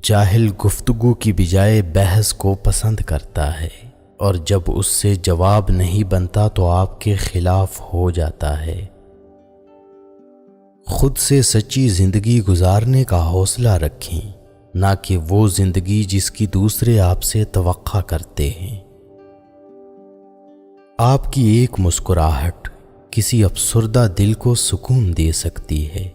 جاہل گفتگو کی بجائے بحث کو پسند کرتا ہے، اور جب اس سے جواب نہیں بنتا تو آپ کے خلاف ہو جاتا ہے۔ خود سے سچی زندگی گزارنے کا حوصلہ رکھیں، نہ کہ وہ زندگی جس کی دوسرے آپ سے توقع کرتے ہیں۔ آپ کی ایک مسکراہٹ کسی افسردہ دل کو سکون دے سکتی ہے۔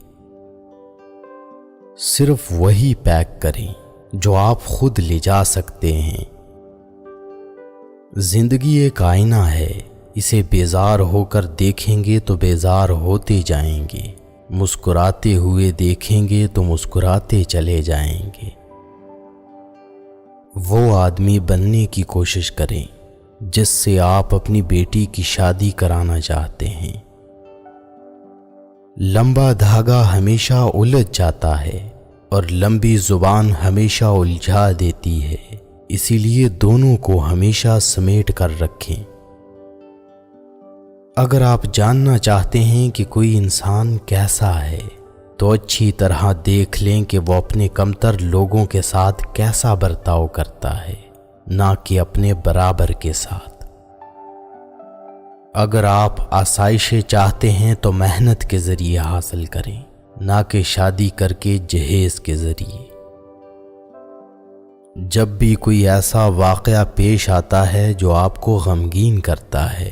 صرف وہی پیک کریں جو آپ خود لے جا سکتے ہیں۔ زندگی ایک آئینہ ہے، اسے بیزار ہو کر دیکھیں گے تو بیزار ہوتے جائیں گے، مسکراتے ہوئے دیکھیں گے تو مسکراتے چلے جائیں گے۔ وہ آدمی بننے کی کوشش کریں جس سے آپ اپنی بیٹی کی شادی کرانا چاہتے ہیں۔ لمبا دھاگا ہمیشہ الجھ جاتا ہے اور لمبی زبان ہمیشہ الجھا دیتی ہے، اسی لیے دونوں کو ہمیشہ سمیٹ کر رکھیں۔ اگر آپ جاننا چاہتے ہیں کہ کوئی انسان کیسا ہے تو اچھی طرح دیکھ لیں کہ وہ اپنے کمتر لوگوں کے ساتھ کیسا برتاؤ کرتا ہے، نہ کہ اپنے برابر کے ساتھ۔ اگر آپ آسائشیں چاہتے ہیں تو محنت کے ذریعے حاصل کریں، نہ کہ شادی کر کے جہیز کے ذریعے۔ جب بھی کوئی ایسا واقعہ پیش آتا ہے جو آپ کو غمگین کرتا ہے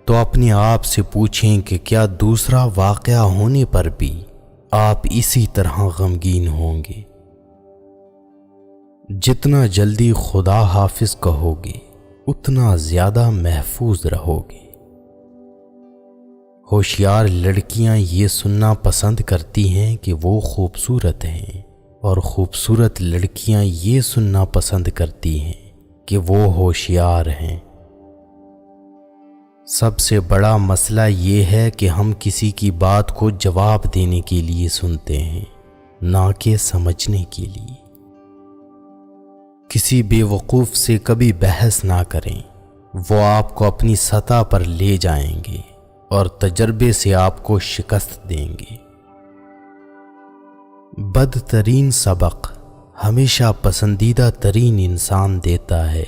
تو اپنے آپ سے پوچھیں کہ کیا دوسرا واقعہ ہونے پر بھی آپ اسی طرح غمگین ہوں گے؟ جتنا جلدی خدا حافظ کہو گے اتنا زیادہ محفوظ رہو گے۔ ہوشیار لڑکیاں یہ سننا پسند کرتی ہیں کہ وہ خوبصورت ہیں، اور خوبصورت لڑکیاں یہ سننا پسند کرتی ہیں کہ وہ ہوشیار ہیں۔ سب سے بڑا مسئلہ یہ ہے کہ ہم کسی کی بات کو جواب دینے کے لیے سنتے ہیں، نہ کہ سمجھنے کے لیے۔ کسی بے وقوف سے کبھی بحث نہ کریں، وہ آپ کو اپنی سطح پر لے جائیں گے اور تجربے سے آپ کو شکست دیں گے۔ بدترین سبق ہمیشہ پسندیدہ ترین انسان دیتا ہے۔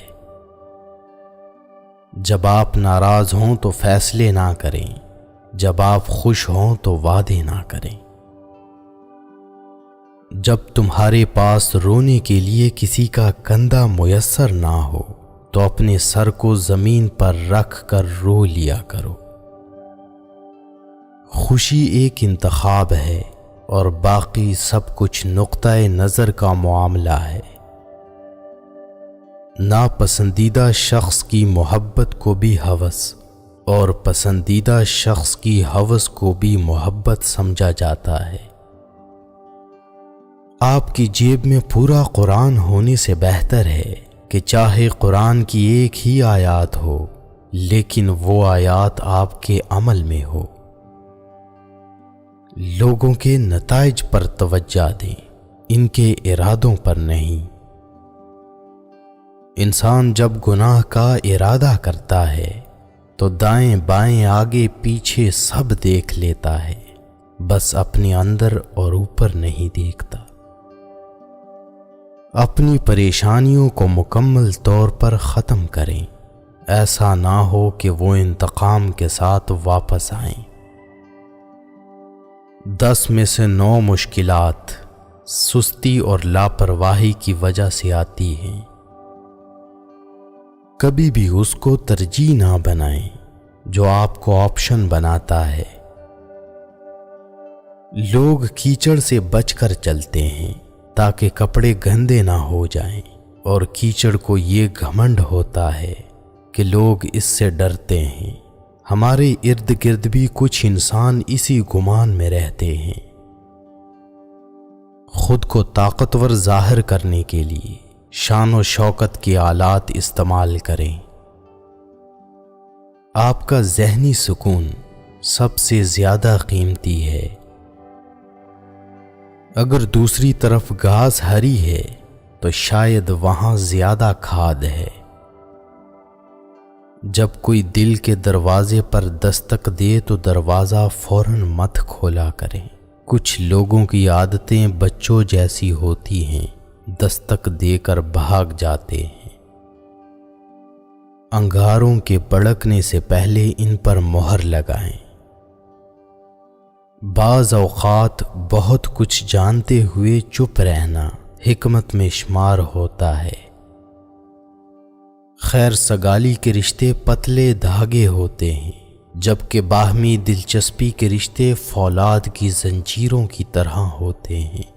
جب آپ ناراض ہوں تو فیصلے نہ کریں، جب آپ خوش ہوں تو وعدے نہ کریں۔ جب تمہارے پاس رونے کے لیے کسی کا کندھا میسر نہ ہو تو اپنے سر کو زمین پر رکھ کر رو لیا کرو۔ خوشی ایک انتخاب ہے اور باقی سب کچھ نقطۂ نظر کا معاملہ ہے۔ ناپسندیدہ شخص کی محبت کو بھی ہوس اور پسندیدہ شخص کی ہوس کو بھی محبت سمجھا جاتا ہے۔ آپ کی جیب میں پورا قرآن ہونے سے بہتر ہے کہ چاہے قرآن کی ایک ہی آیات ہو لیکن وہ آیات آپ کے عمل میں ہو۔ لوگوں کے نتائج پر توجہ دیں، ان کے ارادوں پر نہیں۔ انسان جب گناہ کا ارادہ کرتا ہے تو دائیں بائیں آگے پیچھے سب دیکھ لیتا ہے، بس اپنے اندر اور اوپر نہیں دیکھتا۔ اپنی پریشانیوں کو مکمل طور پر ختم کریں، ایسا نہ ہو کہ وہ انتقام کے ساتھ واپس آئیں۔ 10 میں سے 9 مشکلات سستی اور لاپرواہی کی وجہ سے آتی ہیں۔ کبھی بھی اس کو ترجیح نہ بنائیں جو آپ کو آپشن بناتا ہے۔ لوگ کیچڑ سے بچ کر چلتے ہیں تاکہ کپڑے گندے نہ ہو جائیں، اور کیچڑ کو یہ گھمنڈ ہوتا ہے کہ لوگ اس سے ڈرتے ہیں۔ ہمارے ارد گرد بھی کچھ انسان اسی گمان میں رہتے ہیں۔ خود کو طاقتور ظاہر کرنے کے لیے شان و شوکت کے آلات استعمال کریں۔ آپ کا ذہنی سکون سب سے زیادہ قیمتی ہے۔ اگر دوسری طرف گھاس ہری ہے تو شاید وہاں زیادہ کھاد ہے۔ جب کوئی دل کے دروازے پر دستک دے تو دروازہ فوراً مت کھولا کریں۔ کچھ لوگوں کی عادتیں بچوں جیسی ہوتی ہیں دستک دے کر بھاگ جاتے ہیں۔ انگاروں کے بڑکنے سے پہلے ان پر مہر لگائیں۔ بعض اوقات بہت کچھ جانتے ہوئے چپ رہنا حکمت میں شمار ہوتا ہے۔ خیر سگالی کے رشتے پتلے دھاگے ہوتے ہیں، جبکہ باہمی دلچسپی کے رشتے فولاد کی زنجیروں کی طرح ہوتے ہیں۔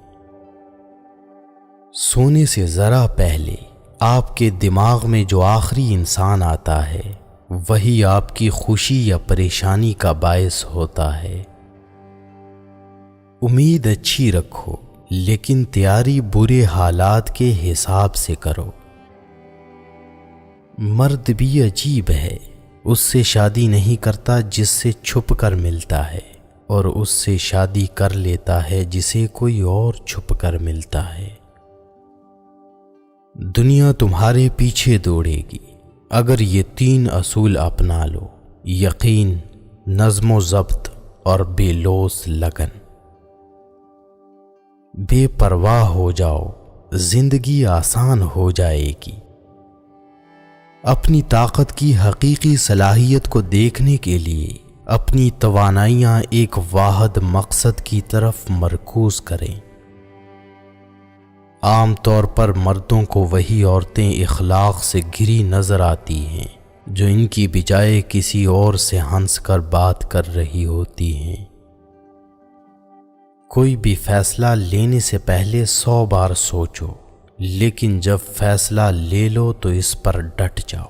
سونے سے ذرا پہلے آپ کے دماغ میں جو آخری انسان آتا ہے وہی آپ کی خوشی یا پریشانی کا باعث ہوتا ہے۔ امید اچھی رکھو لیکن تیاری برے حالات کے حساب سے کرو۔ مرد بھی عجیب ہے، اس سے شادی نہیں کرتا جس سے چھپ کر ملتا ہے، اور اس سے شادی کر لیتا ہے جسے کوئی اور چھپ کر ملتا ہے۔ دنیا تمہارے پیچھے دوڑے گی اگر یہ 3 اصول اپنا لو: یقین، نظم و ضبط اور بے لوث لگن۔ بے پرواہ ہو جاؤ، زندگی آسان ہو جائے گی۔ اپنی طاقت کی حقیقی صلاحیت کو دیکھنے کے لیے اپنی توانائیاں ایک واحد مقصد کی طرف مرکوز کریں۔ عام طور پر مردوں کو وہی عورتیں اخلاق سے گری نظر آتی ہیں جو ان کی بجائے کسی اور سے ہنس کر بات کر رہی ہوتی ہیں۔ کوئی بھی فیصلہ لینے سے پہلے 100 بار سوچو، لیکن جب فیصلہ لے لو تو اس پر ڈٹ جاؤ۔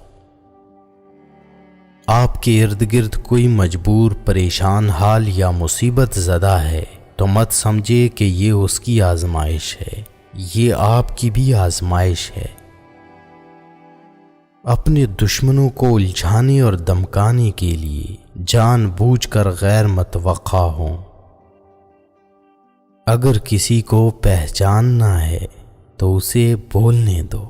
آپ کے ارد گرد کوئی مجبور، پریشان حال یا مصیبت زدہ ہے تو مت سمجھے کہ یہ اس کی آزمائش ہے، یہ آپ کی بھی آزمائش ہے۔ اپنے دشمنوں کو الجھانے اور دمکانے کے لیے جان بوجھ کر غیر متوقع ہوں۔ اگر کسی کو پہچاننا ہے تو اسے بولنے دو۔